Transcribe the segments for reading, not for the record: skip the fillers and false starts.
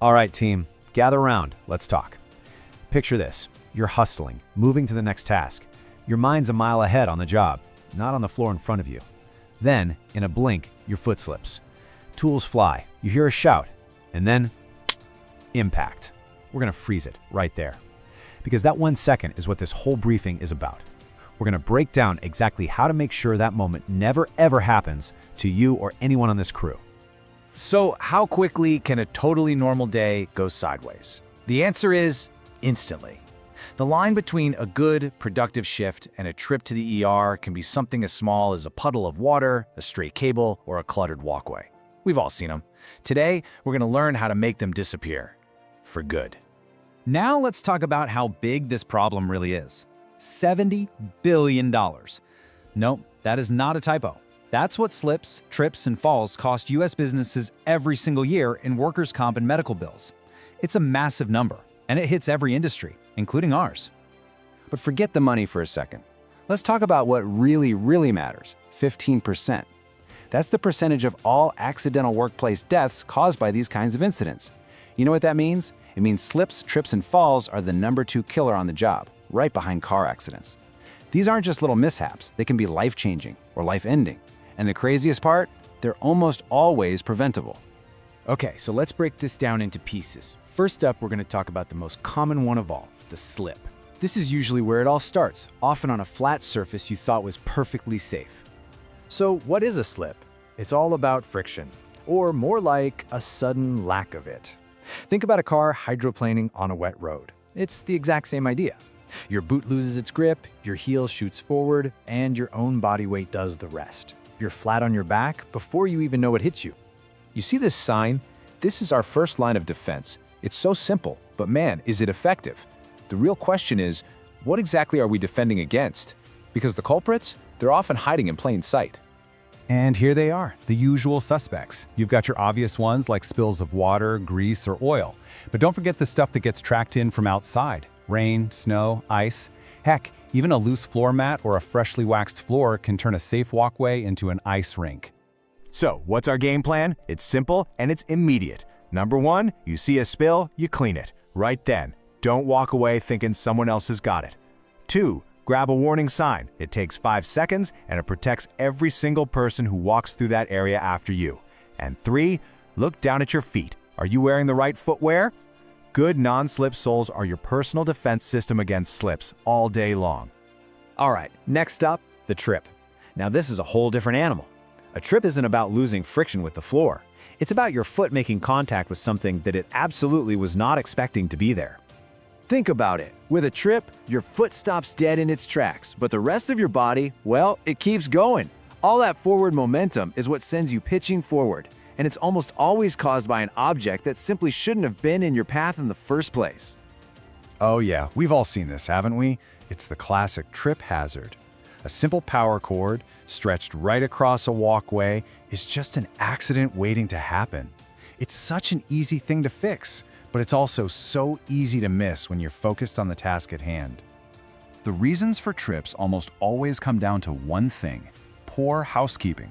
All right, team, gather around. Let's talk. Picture this. You're hustling, moving to the next task. Your mind's a mile ahead on the job, not on the floor in front of you. Then, in a blink, your foot slips. Tools fly, you hear a shout, and then impact. We're gonna freeze it right there. Because that 1 second is what this whole briefing is about. We're gonna break down exactly how to make sure that moment never ever happens to you or anyone on this crew. So how quickly can a totally normal day go sideways? The answer is instantly. The line between a good, productive shift and a trip to the ER can be something as small as a puddle of water, a stray cable, or a cluttered walkway. We've all seen them. Today, we're going to learn how to make them disappear. For good. Now let's talk about how big this problem really is. $70 billion. Nope, that is not a typo. That's what slips, trips, and falls cost U.S. businesses every single year in workers' comp and medical bills. It's a massive number, and it hits every industry, including ours. But forget the money for a second. Let's talk about what really matters, 15%. That's the percentage of all accidental workplace deaths caused by these kinds of incidents. You know what that means? It means slips, trips, and falls are the #2 killer on the job, right behind car accidents. These aren't just little mishaps, they can be life-changing or life-ending. And the craziest part? They're almost always preventable. Okay, so let's break this down into pieces. First up, we're gonna talk about the most common one of all, the slip. This is usually where it all starts, often on a flat surface you thought was perfectly safe. So what is a slip? It's all about friction, or more like a sudden lack of it. Think about a car hydroplaning on a wet road. It's the exact same idea. Your boot loses its grip, your heel shoots forward, and your own body weight does the rest. You're flat on your back before you even know it hits you. You see this sign? This is our first line of defense. It's so simple, but man, is it effective. The real question is, what exactly are we defending against? Because the culprits, they're often hiding in plain sight. And here they are, the usual suspects. You've got your obvious ones like spills of water, grease, or oil. But don't forget the stuff that gets tracked in from outside. Rain, snow, ice. Heck, even a loose floor mat or a freshly waxed floor can turn a safe walkway into an ice rink. So, what's our game plan? It's simple and it's immediate. Number 1, you see a spill, you clean it. Right then. Don't walk away thinking someone else has got it. 2, grab a warning sign. It takes 5 seconds and it protects every single person who walks through that area after you. And 3, look down at your feet. Are you wearing the right footwear? Good non-slip soles are your personal defense system against slips all day long. All right, next up, the trip. Now this is a whole different animal. A trip isn't about losing friction with the floor. It's about your foot making contact with something that it absolutely was not expecting to be there. Think about it. With a trip, your foot stops dead in its tracks, but the rest of your body, well, it keeps going. All that forward momentum is what sends you pitching forward, and it's almost always caused by an object that simply shouldn't have been in your path in the first place. Oh yeah, we've all seen this, haven't we? It's the classic trip hazard. A simple power cord, stretched right across a walkway, is just an accident waiting to happen. It's such an easy thing to fix, but it's also so easy to miss when you're focused on the task at hand. The reasons for trips almost always come down to one thing: poor housekeeping.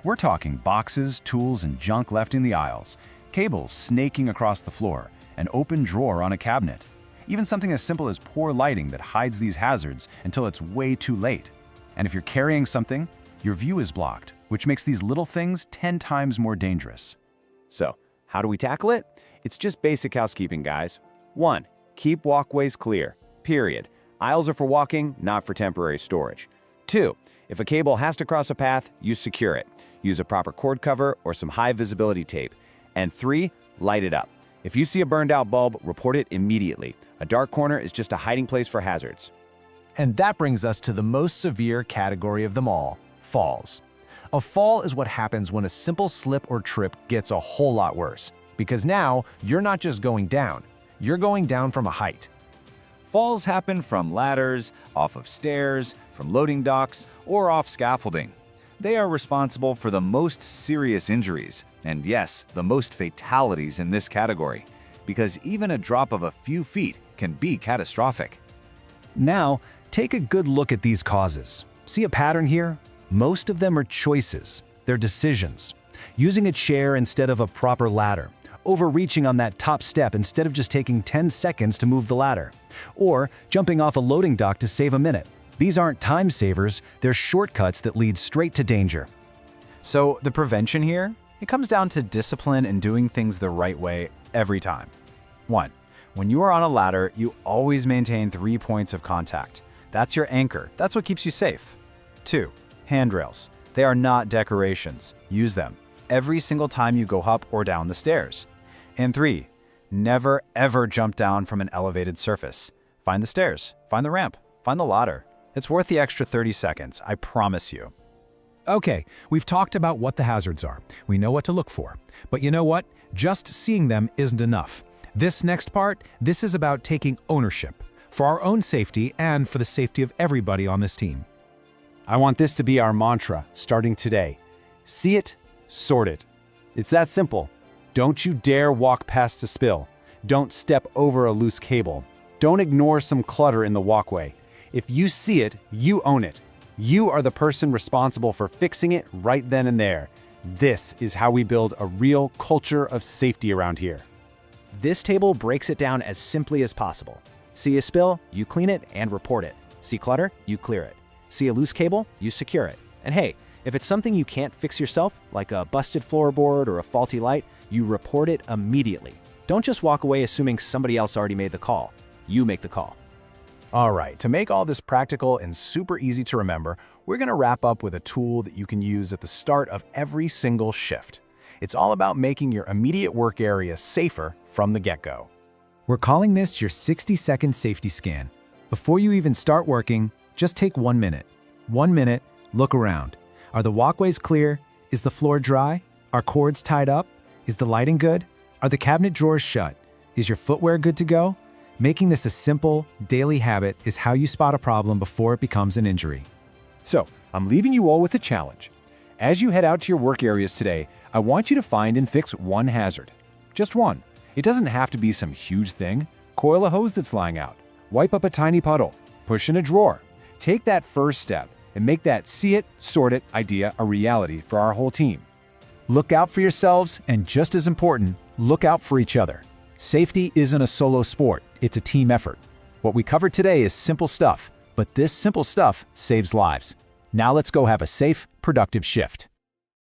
We're talking boxes, tools, and junk left in the aisles, cables snaking across the floor, an open drawer on a cabinet. Even something as simple as poor lighting that hides these hazards until it's way too late. And if you're carrying something, your view is blocked, which makes these little things 10 times more dangerous. So, how do we tackle it? It's just basic housekeeping, guys. 1. Keep walkways clear, period. Aisles are for walking, not for temporary storage. 2. If a cable has to cross a path, you secure it. Use a proper cord cover or some high visibility tape. And 3. Light it up. If you see a burned out bulb, report it immediately. A dark corner is just a hiding place for hazards. And that brings us to the most severe category of them all, falls. A fall is what happens when a simple slip or trip gets a whole lot worse. Because now, you're not just going down, you're going down from a height. Falls happen from ladders, off of stairs, from loading docks, or off scaffolding. They are responsible for the most serious injuries, and yes, the most fatalities in this category, because even a drop of a few feet can be catastrophic. Now, take a good look at these causes. See a pattern here? Most of them are choices. They're decisions. Using a chair instead of a proper ladder, overreaching on that top step instead of just taking 10 seconds to move the ladder, or jumping off a loading dock to save a minute. These aren't time savers, they're shortcuts that lead straight to danger. So the prevention here, it comes down to discipline and doing things the right way every time. 1. When you are on a ladder, you always maintain 3 points of contact. That's your anchor. That's what keeps you safe. 2. Handrails. They are not decorations. Use them every single time you go up or down the stairs. And 3. Never ever jump down from an elevated surface. Find the stairs, find the ramp, find the ladder. It's worth the extra 30 seconds, I promise you. Okay, we've talked about what the hazards are. We know what to look for. But you know what? Just seeing them isn't enough. This next part, this is about taking ownership for our own safety and for the safety of everybody on this team. I want this to be our mantra starting today. See it, sort it. It's that simple. Don't you dare walk past a spill. Don't step over a loose cable. Don't ignore some clutter in the walkway. If you see it, you own it. You are the person responsible for fixing it right then and there. This is how we build a real culture of safety around here. This table breaks it down as simply as possible. See a spill, you clean it and report it. See clutter, you clear it. See a loose cable, you secure it. And hey, if it's something you can't fix yourself, like a busted floorboard or a faulty light, you report it immediately. Don't just walk away assuming somebody else already made the call. You make the call. All right, to make all this practical and super easy to remember, we're going to wrap up with a tool that you can use at the start of every single shift. It's all about making your immediate work area safer from the get-go. We're calling this your 60-second safety scan. Before you even start working, just take 1 minute. 1 minute, look around. Are the walkways clear? Is the floor dry? Are cords tied up? Is the lighting good? Are the cabinet drawers shut? Is your footwear good to go? Making this a simple, daily habit is how you spot a problem before it becomes an injury. So, I'm leaving you all with a challenge. As you head out to your work areas today, I want you to find and fix one hazard. Just one. It doesn't have to be some huge thing. Coil a hose that's lying out. Wipe up a tiny puddle. Push in a drawer. Take that first step and make that see it, sort it idea a reality for our whole team. Look out for yourselves, and just as important, look out for each other. Safety isn't a solo sport, it's a team effort. What we covered today is simple stuff, but this simple stuff saves lives. Now let's go have a safe, productive shift.